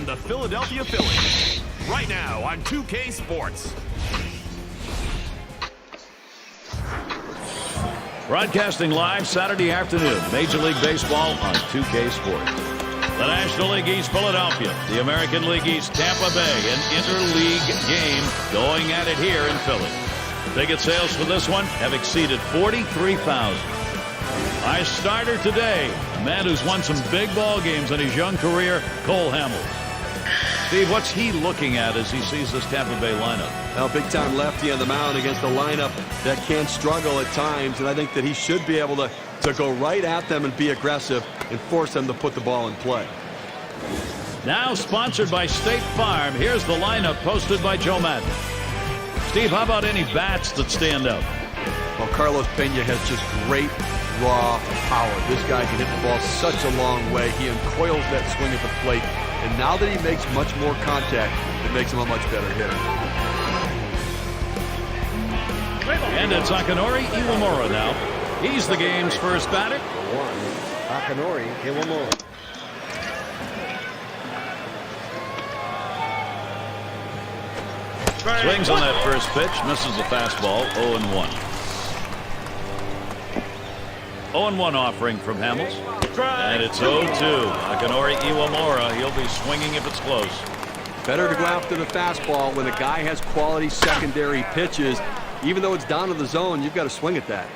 and the Philadelphia Phillies. Right now on 2K Sports. Broadcasting live Saturday afternoon, Major League Baseball on 2K Sports. The National League East Philadelphia, the American League East Tampa Bay, an interleague game going at it here in Philly. Ticket sales for this one have exceeded 43,000. Our starter today, a man who's won some big ball games in his young career, Cole Hamels. Steve, what's he looking at as he sees this Tampa Bay lineup? Well, big-time lefty on the mound against a lineup that can struggle at times, and I think that he should be able to go right at them and be aggressive and force them to put the ball in play. Now sponsored by State Farm, here's the lineup posted by Joe Madden. Steve, how about any bats that stand out? Well, Carlos Pena has just great raw power. This guy can hit the ball such a long way. He uncoils that swing at the plate. And now that he makes much more contact, it makes him a much better hitter. And it's Akinori Iwamura now. He's the game's first batter. Akinori Iwamura. Swings on that first pitch, misses the fastball, 0-1. 0-1 offering from Hamels. And it's 0-2. Akinori Iwamura, he'll be swinging if it's close. Better to go after the fastball when a guy has quality secondary pitches. Even though it's down to the zone, you've got to swing at that.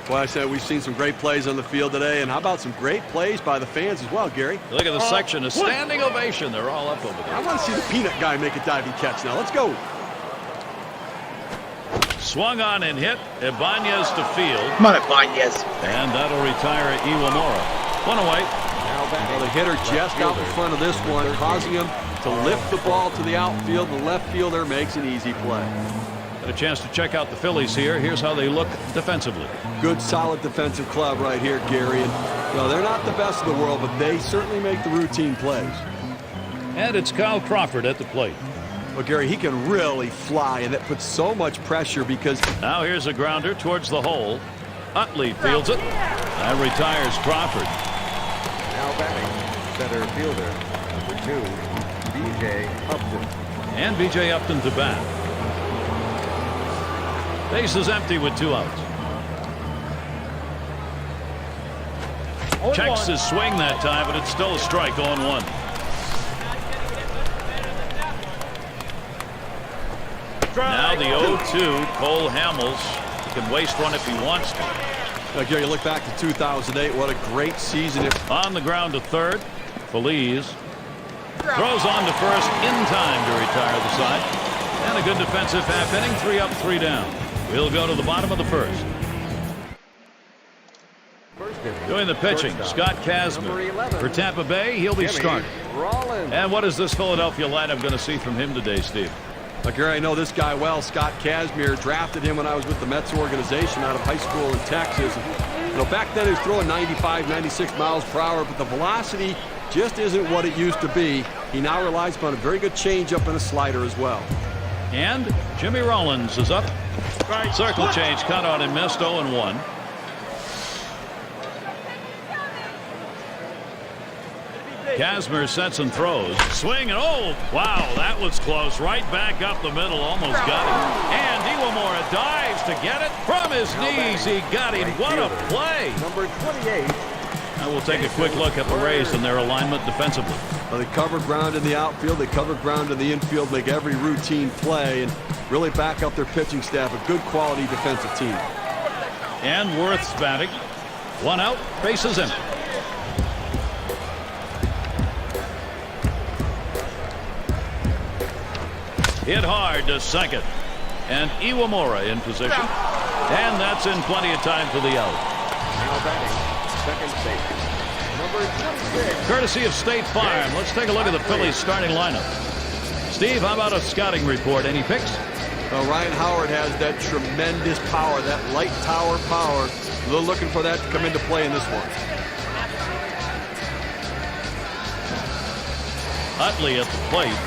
Well, I said we've seen some great plays on the field today, and how about some great plays by the fans as well, Gary? Look at the section, a standing ovation. They're all up over there. I want to see the peanut guy make a diving catch now. Let's go. Swung on and hit. Ibanez to field. Come on, Ibanez. And that'll retire Iwamura. One away. Well, the hitter just out in front of this one, causing him to lift the ball to the outfield. The left fielder makes an easy play. Got a chance to check out the Phillies here. Here's how they look defensively. Good, solid defensive club right here, Gary. And, they're not the best in the world, but they certainly make the routine plays. And it's Kyle Crawford at the plate. Well, Gary, he can really fly, and that puts so much pressure because... Now here's a grounder towards the hole. Utley fields it and retires Crawford. Now batting, center fielder, number 2, B.J. Upton. And B.J. Upton to bat. Base is empty with 2 outs. Checks his swing that time, but it's still a strike, 0-1. Now the 0-2, Cole Hamels. He can waste one if he wants to. Now, Gary, look back to 2008. What a great season. On the ground to third. Feliz throws on to first in time to retire the side. And a good defensive half inning. 3 up, 3 down. We'll go to the bottom of the first. Doing the pitching, Scott Kazmir. For Tampa Bay, he'll be starting. And what is this Philadelphia lineup going to see from him today, Steve? Look, Gary, I know this guy well. Scott Kazmir. Drafted him when I was with the Mets organization out of high school in Texas. Back then he was throwing 95, 96 miles per hour, but the velocity just isn't what it used to be. He now relies upon a very good changeup and a slider as well. And Jimmy Rollins is up. Circle change, cut on and missed, 0-1. Kazmir sets and throws. Swing and oh, wow, that was close. Right back up the middle, almost got him. And Iwamura dives to get it from his knees. He got him. What a play. Number 28. Now we'll take a quick look at the Rays and their alignment defensively. Well, they cover ground in the outfield. They cover ground in the infield, make every routine play, and really back up their pitching staff. A good quality defensive team. And Worth's batting. 1 out, bases empty. Hit hard to second. And Iwamura in position. And that's in plenty of time for the out. Now batting, second base, number 26. Courtesy of State Farm, let's take a look at the Phillies starting lineup. Steve, how about a scouting report? Any picks? Well, Ryan Howard has that tremendous power, that light tower power. They're looking for that to come into play in this one. Utley at the plate.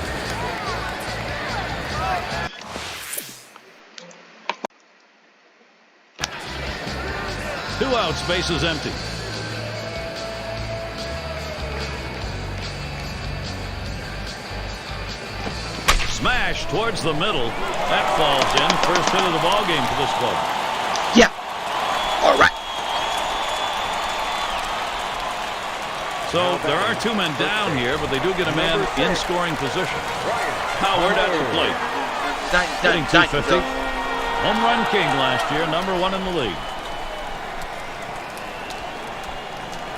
Two outs, bases empty. slash towards the middle. That falls in. First hit of the ball game for this club. Yeah. All right. So there are two men down here, but they do get a man in scoring position. Howard at the plate. Hitting 250. Home run king last year, #1 in the league.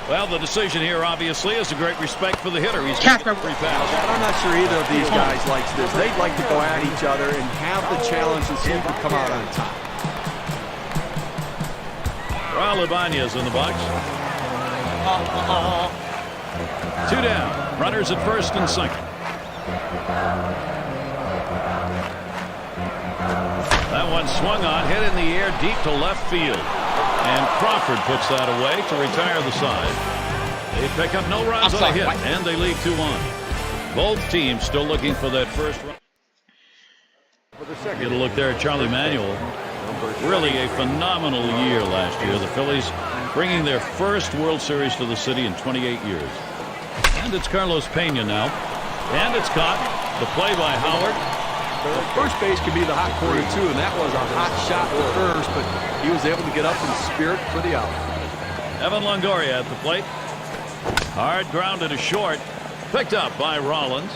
Well, the decision here obviously is a great respect for the hitter. He's got free pass. I'm not sure either of these guys likes this. They'd like to go at each other and have the challenge and see who can come out on top. Raul Ibanez in the box. 2 down. Runners at first and second. That one swung on, hit in the air deep to left field. And Crawford puts that away to retire the side. They pick up no runs on a hit, and they lead 2-1. Both teams still looking for that first run. Get a look there at Charlie Manuel. Really a phenomenal year last year. The Phillies bringing their first World Series to the city in 28 years. And it's Carlos Pena now. And it's caught. The play by Howard. First base can be the hot corner, too, and that was a hot shot to first, but he was able to get up in spirit for the out. Evan Longoria at the plate. Hard grounded to short. Picked up by Rollins.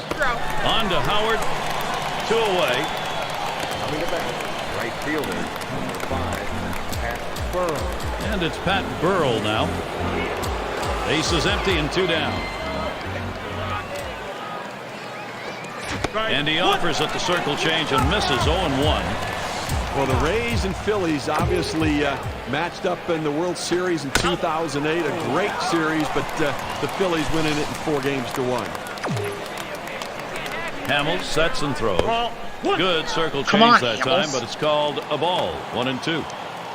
On to Howard. 2 away. Coming to bat, right fielder, number 5, Pat Burrell. And it's Pat Burrell now. Base is empty and 2 down. And he offers at the circle change and misses 0-1. Well, the Rays and Phillies obviously matched up in the World Series in 2008. A great series, but the Phillies winning it in 4-1. Hamels sets and throws. Good circle change that time, but it's called a ball. 1-2.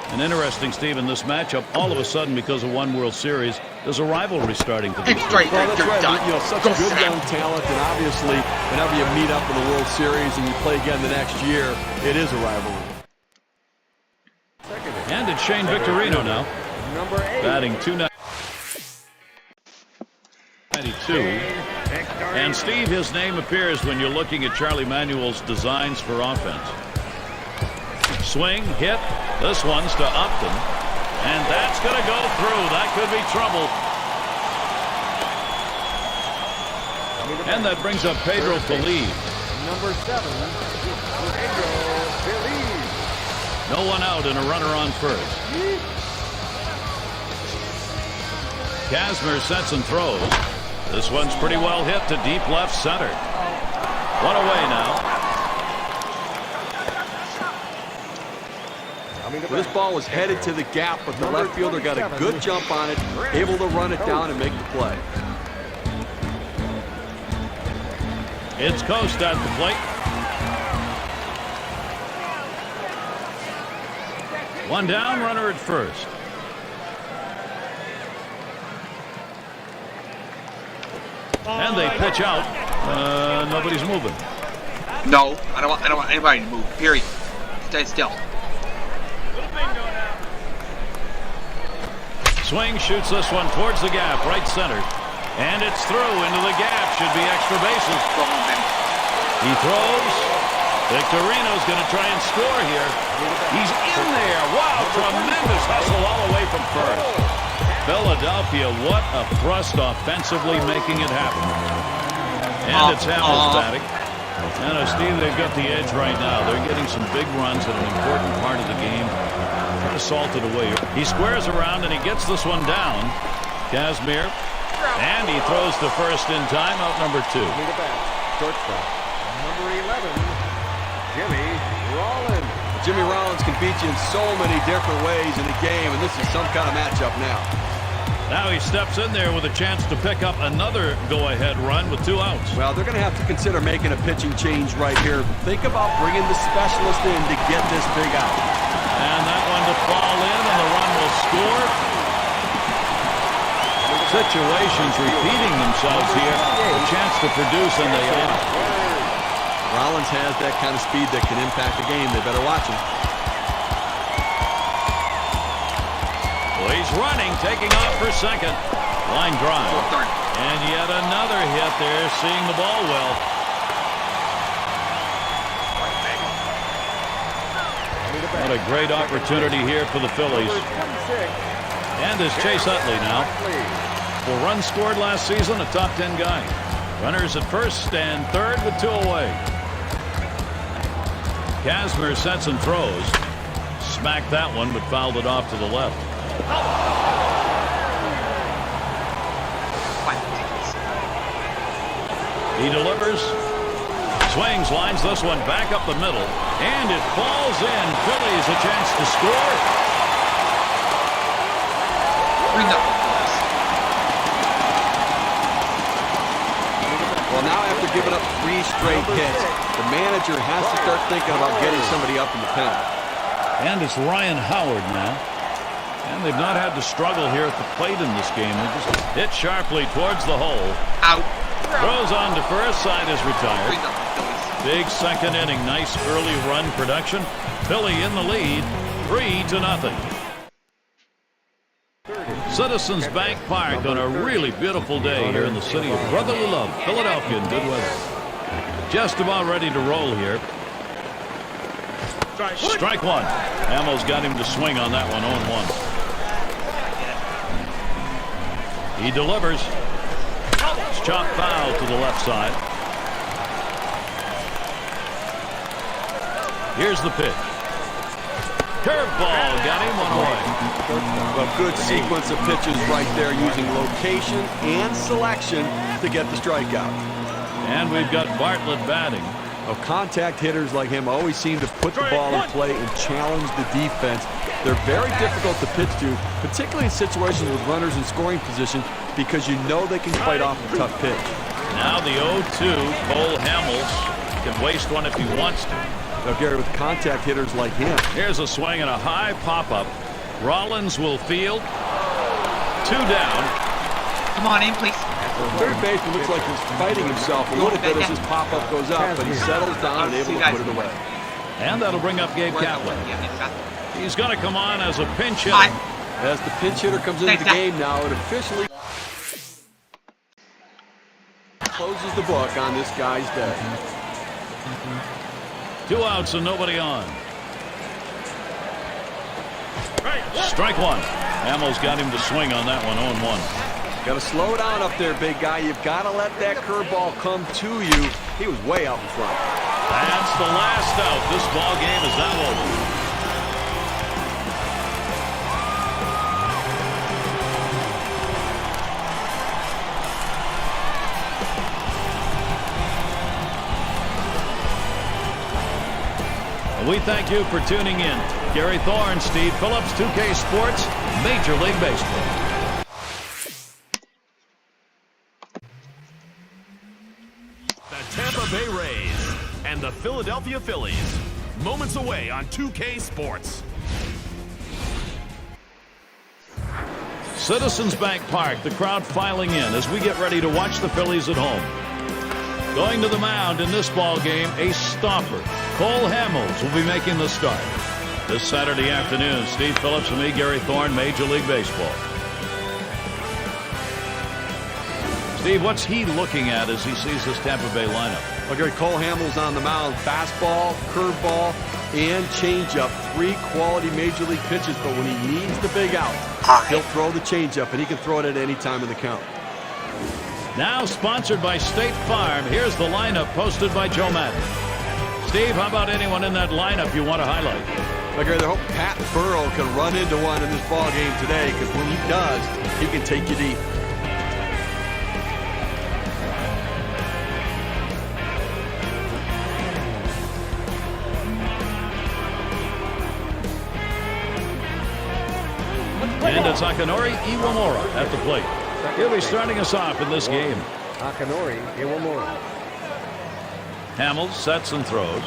And interesting, Steve, in this matchup, all of a sudden, because of one World Series, there's a rivalry starting to be. Well, that's right. You know, such good young talent, and obviously, whenever you meet up in the World Series and you play again the next year, it is a rivalry. And it's Shane Victorino now. Number 8. Batting .292. And Steve, his name appears when you're looking at Charlie Manuel's designs for offense. Swing, hit. This one's to Upton. And that's going to go through. That could be trouble. And that brings up Pedro Feliz. Number 7, Pedro Feliz. No one out and a runner on first. Kazmir sets and throws. This one's pretty well hit to deep left center. 1 away now. This ball was headed to the gap, but the left fielder got a good jump on it, able to run it down and make the play. It's Coast at the plate. 1 down, runner at first. And they pitch out. Nobody's moving. No, I don't want anybody to move. Period. Stay still. Swing, shoots this one towards the gap, right center. And it's through into the gap. Should be extra bases. He throws. Victorino's going to try and score here. He's in there. Wow, tremendous hustle all the way from first. Philadelphia, what a thrust offensively, making it happen. And it's Hamels batting. And Steve, they've got the edge right now. They're getting some big runs at an important part of the game. Trying to salt it away. He squares around and he gets this one down. Kazmir. And he throws to first in time, out number 2. Shortstop, number 11, Jimmy Rollins. Jimmy Rollins can beat you in so many different ways in the game, and this is some kind of matchup now. Now he steps in there with a chance to pick up another go-ahead run with 2 outs. Well, they're going to have to consider making a pitching change right here. Think about bringing the specialist in to get this big out. And that one to fall in, and the run will score. Situations repeating themselves here. A chance to produce, and they are. Rollins has that kind of speed that can impact the game. They better watch him. Well, he's running, taking off for second. Line drive. And yet another hit there, seeing the ball well. What a great opportunity here for the Phillies. And is Chase Utley now. 4 runs scored last season, a top 10 guy. Runners at first and third with 2 away. Kazmir sets and throws. Smacked that one, but fouled it off to the left. He delivers. Swings, lines this one back up the middle. And it falls in. Phillies a chance to score. Bring up. Well, now after giving up 3 straight hits, the manager has to start thinking about getting somebody up in the pen. And it's Ryan Howard now. And they've not had to struggle here at the plate in this game. They just hit sharply towards the hole. Out. Throws on to first, side is retired. Bring up, Phillies. Big second inning. Nice early run production. Philly in the lead, 3-0. Citizens Bank Park on a really beautiful day here in the city of brotherly love, Philadelphia, in good weather. Just about ready to roll here. Strike one. Hamels got him to swing on that one, 0-1. He delivers. It's chopped foul to the left side. Here's the pitch. Curveball got him, 1 away. A good sequence of pitches right there, using location and selection to get the strikeout. And we've got Bartlett batting. Contact hitters like him always seem to put the ball in play and challenge the defense. They're very difficult to pitch to, particularly in situations with runners in scoring position, because you know they can fight off a tough pitch. Now the 0-2, Cole Hamels can waste one if he wants to. Now, Gary, with contact hitters like him. Here's a swing and a high pop-up. Rollins will field. 2 down. Come on in, please. Third baseman looks like he's fighting himself a little bit as his pop-up goes up, but he settles down and able to put it away. And that'll bring up Gabe Kaplan. He's going to come on as a pinch hitter. As the pinch hitter comes into the game now, it officially closes the book on this guy's day. 2 outs and nobody on. Strike one. Hamels got him to swing on that one, 0-1. Got to slow down up there, big guy. You've got to let that curveball come to you. He was way out in front. That's the last out. This ball game is now over. We thank you for tuning in. Gary Thorne, Steve Phillips, 2K Sports, Major League Baseball. The Tampa Bay Rays and the Philadelphia Phillies. Moments away on 2K Sports. Citizens Bank Park, the crowd filing in as we get ready to watch the Phillies at home. Going to the mound in this ball game, a stopper. Cole Hamels will be making the start. This Saturday afternoon, Steve Phillips and me, Gary Thorne, Major League Baseball. Steve, what's he looking at as he sees this Tampa Bay lineup? Well, Gary, Cole Hamels on the mound. Fastball, curveball, and changeup. 3 quality Major League pitches, but when he needs the big out, he'll throw the changeup, and he can throw it at any time in the count. Now sponsored by State Farm, here's the lineup posted by Joe Madden. Steve, how about anyone in that lineup you want to highlight? Well, Gary, I hope Pat Burrell can run into one in this ball game today, because when he does, he can take you deep. And it's Akinori Iwamura at the plate. He'll be starting us off in this game. Akinori Iwamura. Hamels sets and throws.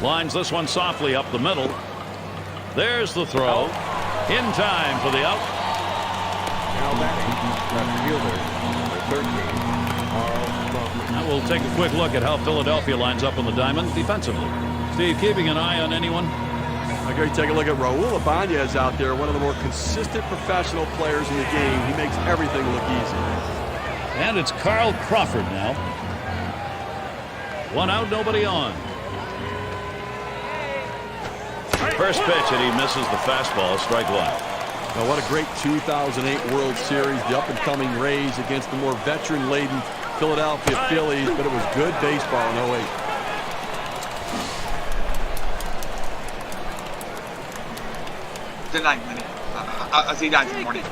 Lines this one softly up the middle. There's the throw. In time for the out. Now batting, left fielder, number 13, Carl Crawford. Now we'll take a quick look at how Philadelphia lines up on the diamond defensively. Steve, keeping an eye on anyone? Okay, take a look at Raul Ibanez out there, one of the more consistent professional players in the game. He makes everything look easy. And it's Carl Crawford now. 1 out, nobody on. First pitch, and he misses the fastball. Strike one. Now, what a great 2008 World Series. The up-and-coming Rays against the more veteran-laden Philadelphia Phillies, but it was good baseball in 08. Good night, Minnie. I'll see you guys in the morning.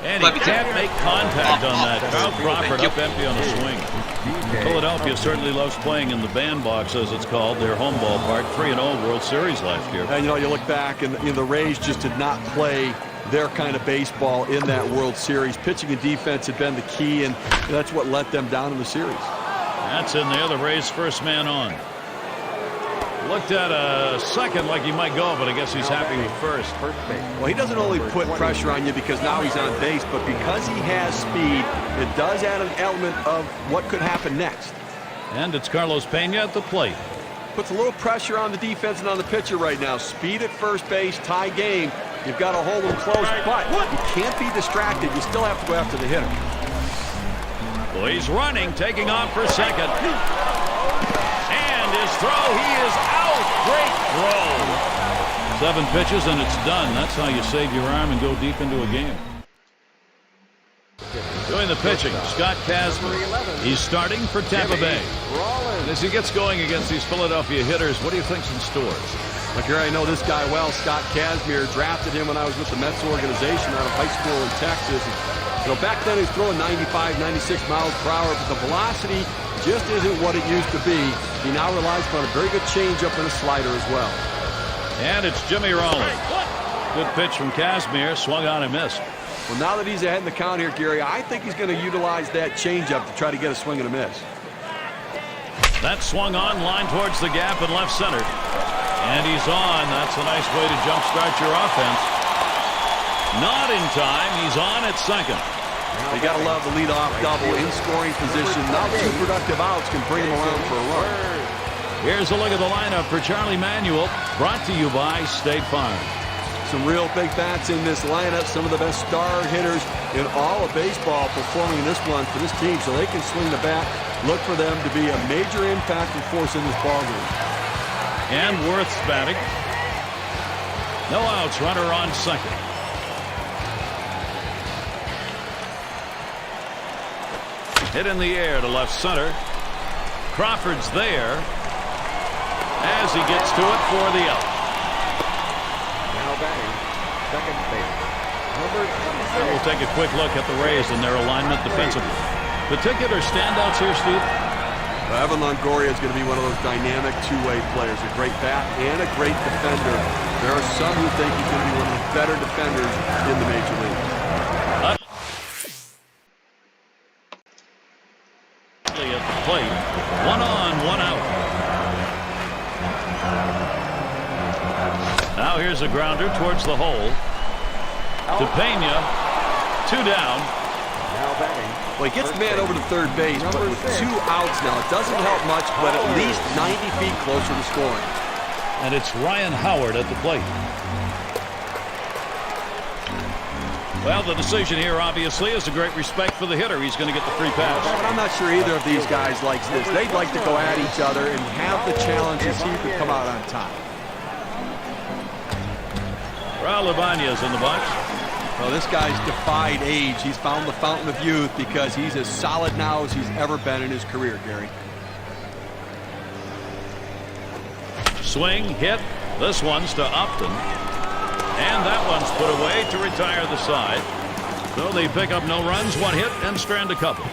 And he can't make contact on that. Kyle Crawford up empty on a swing. Philadelphia certainly loves playing in the bandbox, as it's called, their home ballpark. 3-0 World Series last year. And, you know, you look back, and the Rays just did not play their kind of baseball in that World Series. Pitching and defense had been the key, and that's what let them down in the series. That's in there. The Rays' first man on. Looked at a second like he might go, but I guess he's happy with first. Well, he doesn't only put pressure on you because now he's on base, but because he has speed, it does add an element of what could happen next. And it's Carlos Pena at the plate. Puts a little pressure on the defense and on the pitcher right now. Speed at first base, tie game. You've got to hold him close, but you can't be distracted. You still have to go after the hitter. Well, he's running, taking off for second. And his throw, he is out. Great throw. 7 pitches and it's done. That's how you save your arm and go deep into a game. Doing the pitching, Scott Kazmir. He's starting for Tampa Bay. And as he gets going against these Philadelphia hitters, what do you think's in store? Look, here I know this guy well, Scott Kazmir. Drafted him when I was with the Mets organization out of high school in Texas. And, you know, back then he was throwing 95, 96 miles per hour, but the velocity just isn't what it used to be. He now relies upon a very good changeup and a slider as well. And it's Jimmy Rollins. Good pitch from Kazmir, swung on and missed. Well, now that he's ahead in the count here, Gary, I think he's going to utilize that changeup to try to get a swing and a miss. That swung on, line towards the gap in left center. And he's on. That's a nice way to jumpstart your offense. Not in time. He's on at second. You got to love the leadoff double in scoring position. Now 2 productive outs can bring him around for a run. Here's a look at the lineup for Charlie Manuel, brought to you by State Farm. Some real big bats in this lineup. Some of the best star hitters in all of baseball performing in this one for this team, so they can swing the bat. Look for them to be a major impact and force in this ballgame. And Worth's batting. No outs, runner on second. Hit in the air to left center. Crawford's there as he gets to it for the out. Now batting, second base, number 26. We'll take a quick look at the Rays and their alignment defensively. Particular standouts here, Steve? Evan Longoria is going to be one of those dynamic two-way players. A great bat and a great defender. There are some who think he's going to be one of the better defenders in the major league. At the plate, 1 on, 1 out. Now here's a grounder towards the hole. To Pena, 2 down. Now batting. Well, he gets the man over to third base, but with 2 outs now, it doesn't help much, but at least 90 feet closer to scoring. And it's Ryan Howard at the plate. Well, the decision here, obviously, is a great respect for the hitter. He's going to get the free pass. But I'm not sure either of these guys likes this. They'd like to go at each other and have the challenge to see who could come out on top. Raul Ibanez in the box. Well, this guy's defied age. He's found the fountain of youth because he's as solid now as he's ever been in his career, Gary. Swing, hit. This one's to Upton. And that one's put away to retire the side. So they pick up no runs, 1 hit, and strand a couple.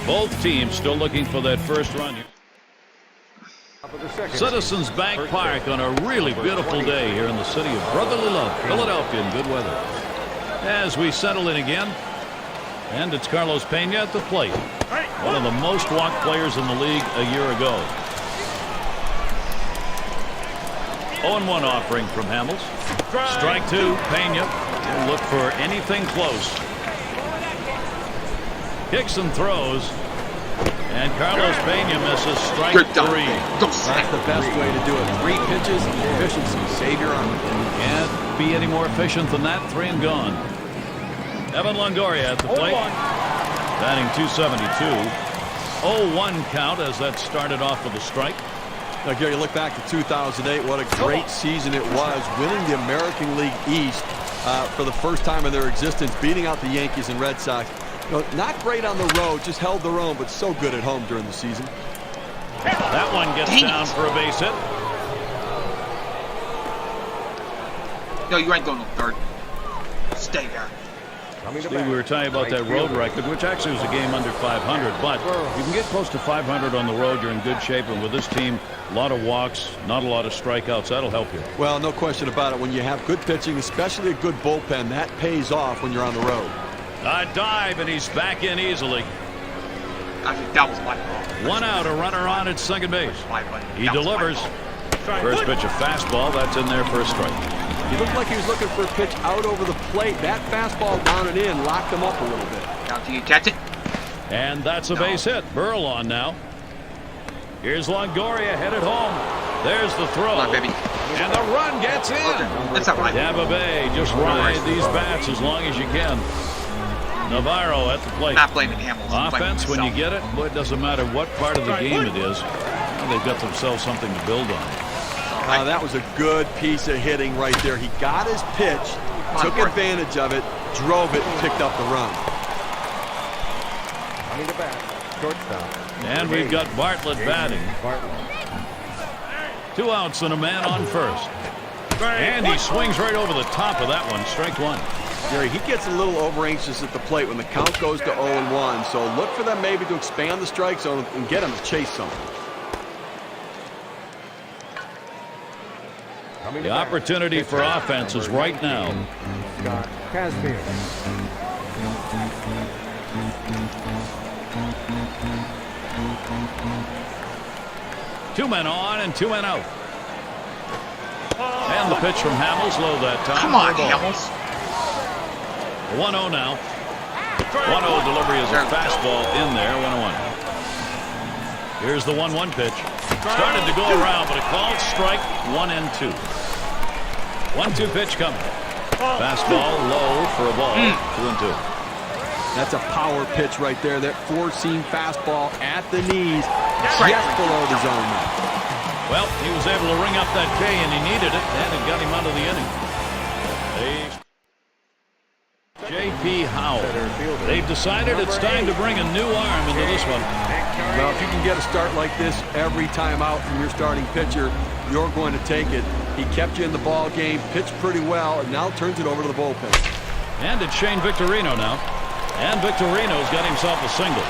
Both teams still looking for that first run here. Citizens Bank Park on a really beautiful day here in the city of brotherly love, Philadelphia, in good weather. As we settle in again, and it's Carlos Pena at the plate. One of the most walked players in the league a year ago. 0-1 offering from Hamels. Strike 2, Pena. He'll look for anything close. Kicks and throws. And Carlos Pena misses strike 3. That's the best way to do it. 3 pitches and efficiency. Save your arm. Can't be any more efficient than that. 3 and gone. Evan Longoria at the plate. Batting .272. 0-1 count as that started off with a strike. Now, Gary, look back to 2008. What a great season it was, winning the American League East for the first time in their existence, beating out the Yankees and Red Sox. You know, not great on the road, just held their own, but so good at home during the season. That one gets down for a base hit. No, you ain't going no third. Stay there. Steve, we were telling you about that road record, which actually was a game under 500, but you can get close to 500 on the road, you're in good shape, and with this team, a lot of walks, not a lot of strikeouts, that'll help you. Well, no question about it. When you have good pitching, especially a good bullpen, that pays off when you're on the road. A dive, and he's back in easily. I think that was my fault. One out, a runner on at second base. He That was my delivers. fault. First pitch, a fastball, that's in there for a strike. He looked like he was looking for a pitch out over the plate. That fastball down and in locked him up a little bit. Now, do you catch it? And that's a base hit. Burl on now. Here's Longoria headed home. There's the throw. Come on, baby. And the run gets in. That's not right. Tampa Bay, just ride these bats as long as you can. Navarro at the plate. Not blaming Hamilton. I'm blaming Offense, when you myself. get it, boy, it doesn't matter what part of the game it is. They've got themselves something to build on. That was a good piece of hitting right there. He got his pitch, took advantage of it, drove it, and picked up the run. Coming to bat, shortstop. And we've got Bartlett batting. 2 outs and a man on first. And he swings right over the top of that one. Strike one. Gary, he gets a little over anxious at the plate when the count goes to 0-1. So look for them maybe to expand the strike zone and get him to chase something. The opportunity for offense is right now. Scott Kazmir. 2 men on and 2 men out. And the pitch from Hamels low that time. Come on, Ball. Hamels. 1-0 now. 1-0 delivery is a fastball in there. 1-1. Here's the 1-1 pitch. Started to go around, but a called strike. 1-2. 1-2 pitch coming. Fastball low for a ball. 2-2. That's a power pitch right there. That four-seam fastball at the knees, Right. just below the zone. Well, he was able to ring up that K, and he needed it, and it got him out of the inning. J.P. Howell. They've decided it's time to bring a new arm into this one. Well, if you can get a start like this every time out from your starting pitcher, you're going to take it. He kept you in the ball game, pitched pretty well, and now turns it over to the bullpen. And it's Shane Victorino now. And Victorino's got himself a single.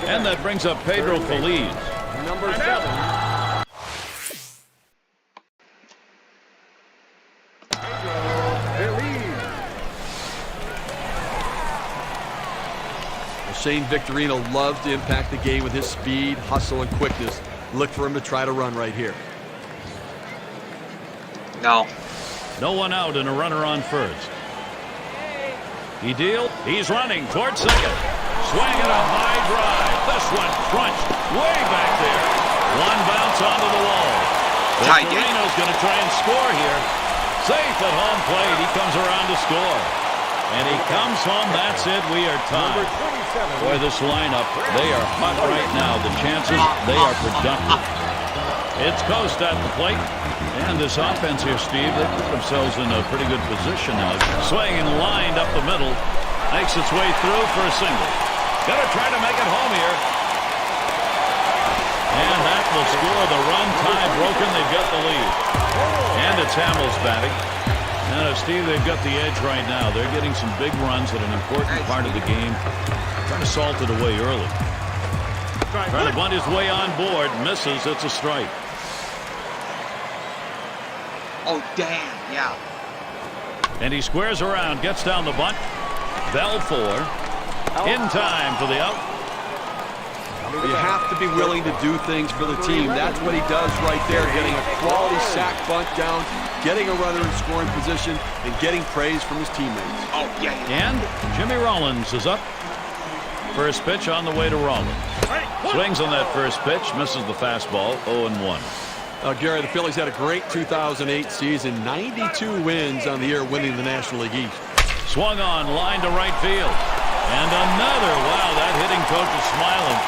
And that brings up Pedro Feliz. Number 7. Shane Victorino loves to impact the game with his speed, hustle, and quickness. Look for him to try to run right here. No. No one out and a runner on first. He deals. He's running towards second. Swinging a high drive. This one crunched way back there. One bounce onto the wall. Victorino's going to try and score here. Safe at home plate. He comes around to score. And he comes home. That's it. We are tied. Boy, this lineup, they are hot right now. The chances, they are productive. It's Coast at the plate. And this offense here, Steve, they put themselves in a pretty good position now. Swinging lined up the middle. Makes its way through for a single. Got to try to make it home here. And that will score the run. Tie broken. They've got the lead. And it's Hamels batting. And Steve, they've got the edge right now. They're getting some big runs at an important part of the game. Trying to salt it away early. Trying to bunt his way on board. Misses. It's a strike. Oh, damn. Yeah. And he squares around. Gets down the bunt. Bell for. In time for the out. You have to be willing to do things for the team. That's what he does right there, getting a quality sack bunt down, getting a runner in scoring position, and getting praise from his teammates. Oh, yeah. And Jimmy Rollins is up. First pitch on the way to Rollins. Swings on that first pitch, misses the fastball, 0-1. Gary, the Phillies had a great 2008 season, 92 wins on the year, winning the National League East. Swung on, line to right field. And another. Wow, that hitting coach is smiling.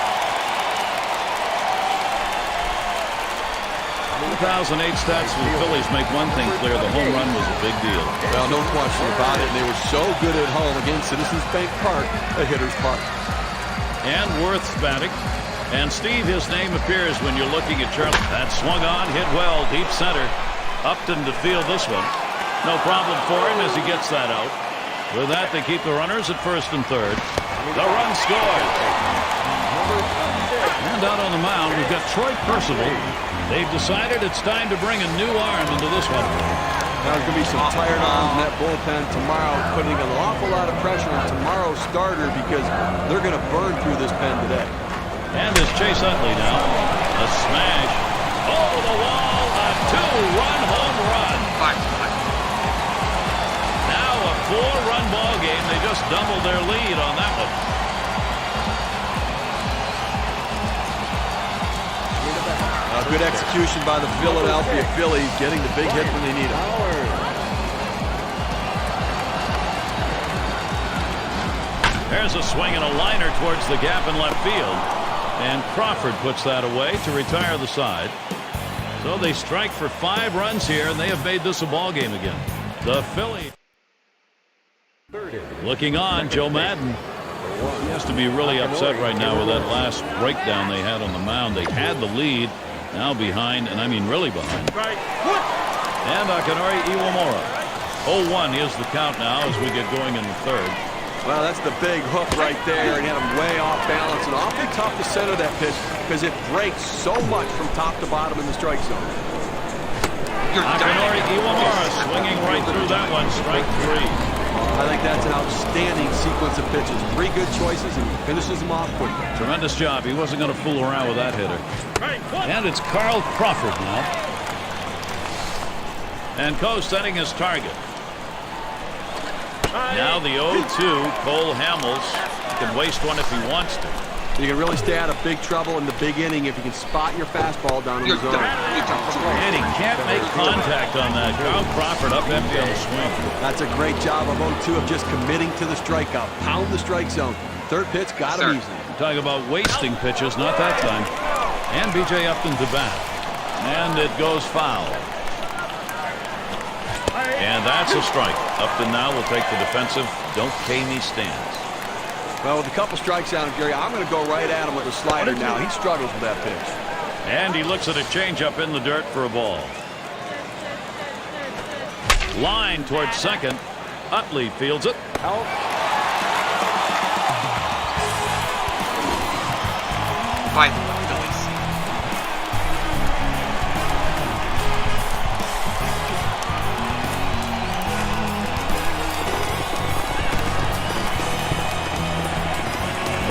2008 stats for the Phillies make one thing clear. The home run was a big deal. Well, no question about it. And they were so good at home against Citizens Bank Park, a hitter's park. And Worth's batting. And Steve, his name appears when you're looking at Charlie. That swung on, hit well, deep center. Upton to field this one. No problem for him as he gets that out. With that, they keep the runners at first and third. The run scored. And out on the mound, we've got Troy Percival. They've decided it's time to bring a new arm into this one. There's going to be some tired arms in that bullpen tomorrow, putting an awful lot of pressure on tomorrow's starter because they're going to burn through this pen today. And there's Chase Utley now. A smash. Oh, the wall. A two-run home run. Now a four-run ball game. They just doubled their lead on that one. Good execution by the Philadelphia Phillies, getting the big hit when they need it. There's a swing and a liner towards the gap in left field. And Crawford puts that away to retire the side. So they strike for 5 runs here, and they have made this a ball game again. The Phillies. Looking on, Joe Madden. He has to be really upset right now with that last breakdown they had on the mound. They had the lead, now behind, and I mean really behind. And Akinori Iwamura. 0-1 is the count now as we get going in the third. Well, that's the big hook right there, and he had him way off balance, and awfully tough to center that pitch because it breaks so much from top to bottom in the strike zone. Akinori Iwamura swinging right through that one, strike 3. I think that's an outstanding sequence of pitches. 3 good choices and finishes them off quickly. Tremendous job. He wasn't going to fool around with that hitter. And it's Carl Crawford now. And Coe setting his target. Now the 0-2, Cole Hamels. He can waste one if he wants to. You can really stay out of big trouble in the big inning if you can spot your fastball down in the zone. And he can't make contact on that. Carl Crawford up empty on the swing. That's a great job of 0-2 of just committing to the strikeout. Pound the strike zone. Third pitch got him easily. Talking about wasting pitches, not that time. And B.J. Upton to bat. And it goes foul. And that's a strike. Upton now will take the defensive don't pay me stance. Well, with a couple strikes on him, Gary, I'm going to go right at him with a slider now. He struggles with that pitch. And he looks at a changeup in the dirt for a ball. Line towards second. Utley fields it. Out. By the Phillies.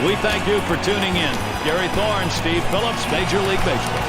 We thank you for tuning in. Gary Thorne, Steve Phillips, Major League Baseball.